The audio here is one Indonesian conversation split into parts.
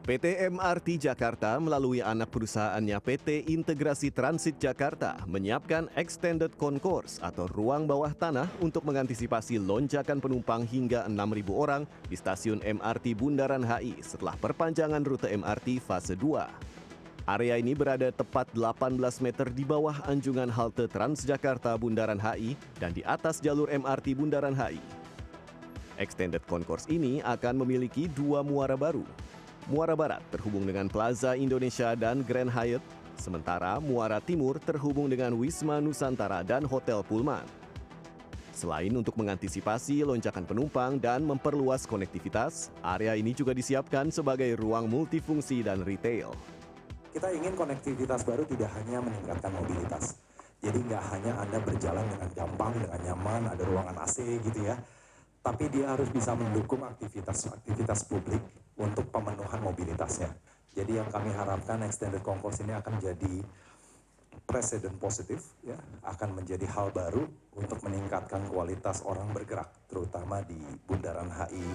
PT MRT Jakarta melalui anak perusahaannya PT Integrasi Transit Jakarta menyiapkan Extended Concourse atau ruang bawah tanah untuk mengantisipasi lonjakan penumpang hingga 6.000 orang di stasiun MRT Bundaran HI setelah perpanjangan rute MRT fase 2. Area ini berada tepat 18 meter di bawah anjungan halte Transjakarta Bundaran HI dan di atas jalur MRT Bundaran HI. Extended Concourse ini akan memiliki 2 muara baru. Muara Barat terhubung dengan Plaza Indonesia dan Grand Hyatt, sementara Muara Timur terhubung dengan Wisma Nusantara dan Hotel Pullman. Selain untuk mengantisipasi lonjakan penumpang dan memperluas konektivitas, area ini juga disiapkan sebagai ruang multifungsi dan retail. Kita ingin konektivitas baru tidak hanya meningkatkan mobilitas. Jadi nggak hanya Anda berjalan dengan gampang, dengan nyaman, ada ruangan AC gitu ya. Tapi dia harus bisa mendukung aktivitas publik untuk pemenuhan mobilitasnya. Jadi yang kami harapkan Extended Concourse ini akan menjadi presiden positif, ya, akan menjadi hal baru untuk meningkatkan kualitas orang bergerak, terutama di Bundaran HI.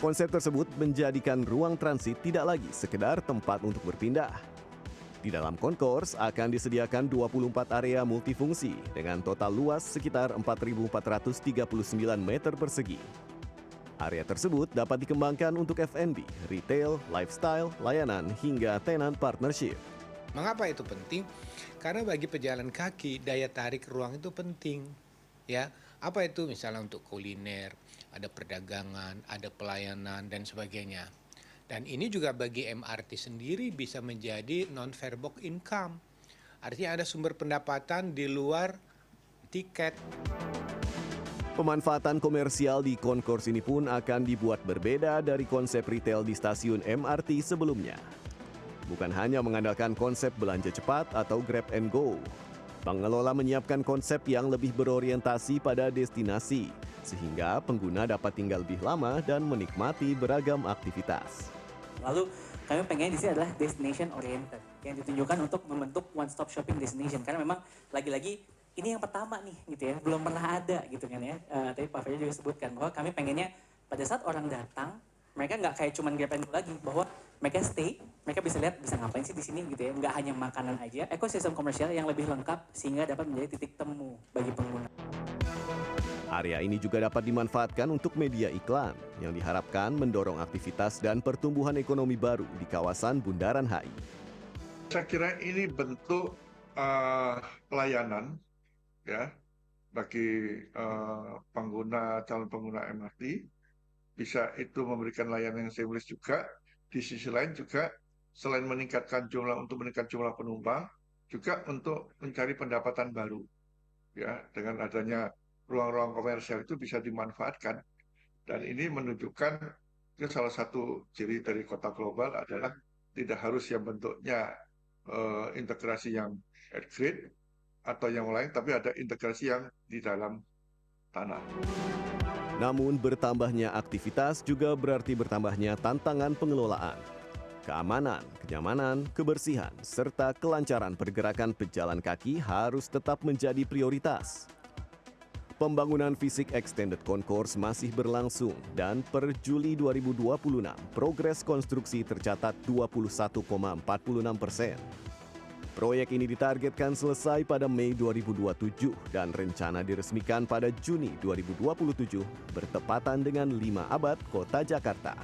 Konsep tersebut menjadikan ruang transit tidak lagi sekedar tempat untuk berpindah. Di dalam concourse akan disediakan 24 area multifungsi dengan total luas sekitar 4.439 meter persegi. Area tersebut dapat dikembangkan untuk F&B, retail, lifestyle, layanan, hingga tenant partnership. Mengapa itu penting? Karena bagi pejalan kaki, daya tarik ruang itu penting. Ya, apa itu misalnya untuk kuliner, ada perdagangan, ada pelayanan, dan sebagainya. Dan ini juga bagi MRT sendiri bisa menjadi non-farebox income. Artinya ada sumber pendapatan di luar tiket. Pemanfaatan komersial di concourse ini pun akan dibuat berbeda dari konsep retail di stasiun MRT sebelumnya. Bukan hanya mengandalkan konsep belanja cepat atau grab and go. Pengelola menyiapkan konsep yang lebih berorientasi pada destinasi, sehingga pengguna dapat tinggal lebih lama dan menikmati beragam aktivitas. Lalu kami pengen di sini adalah destination oriented, yang ditunjukkan untuk membentuk one stop shopping destination. Karena memang lagi-lagi ini yang pertama nih gitu ya, belum pernah ada gitu kan ya. Tadi Pak Ferry juga sebutkan bahwa kami pengennya pada saat orang datang, mereka nggak kayak cuman grab and go lagi, bahwa mereka stay, mereka bisa lihat bisa ngapain sih di sini gitu ya, nggak hanya makanan aja, ekosistem komersial yang lebih lengkap sehingga dapat menjadi titik temu bagi pengguna. Area ini juga dapat dimanfaatkan untuk media iklan yang diharapkan mendorong aktivitas dan pertumbuhan ekonomi baru di kawasan Bundaran HI. Saya kira ini bentuk pelayanan ya bagi calon pengguna MRT. Bisa itu memberikan layanan yang seamless juga. Di sisi lain juga selain meningkatkan jumlah penumpang, juga untuk mencari pendapatan baru. Ya, dengan adanya ruang-ruang komersial itu bisa dimanfaatkan. Dan ini menunjukkan itu salah satu ciri dari kota global adalah tidak harus yang bentuknya integrasi yang air grid atau yang lain, tapi ada integrasi yang di dalam tanah. Namun bertambahnya aktivitas juga berarti bertambahnya tantangan pengelolaan. Keamanan, kenyamanan, kebersihan, serta kelancaran pergerakan pejalan kaki harus tetap menjadi prioritas. Pembangunan fisik Extended Concourse masih berlangsung dan per Juli 2026 progres konstruksi tercatat 21,46%. Proyek ini ditargetkan selesai pada Mei 2027 dan rencana diresmikan pada Juni 2027 bertepatan dengan 5 abad Kota Jakarta.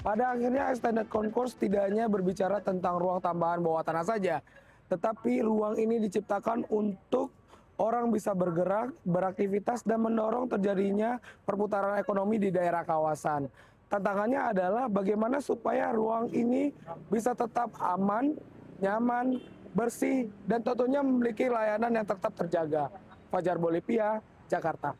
Pada akhirnya Extended Concourse tidak hanya berbicara tentang ruang tambahan bawah tanah saja, tetapi ruang ini diciptakan untuk orang bisa bergerak, beraktivitas, dan mendorong terjadinya perputaran ekonomi di daerah kawasan. Tantangannya adalah bagaimana supaya ruang ini bisa tetap aman, nyaman, bersih, dan tentunya memiliki layanan yang tetap terjaga. Fajar Bolivia, Jakarta.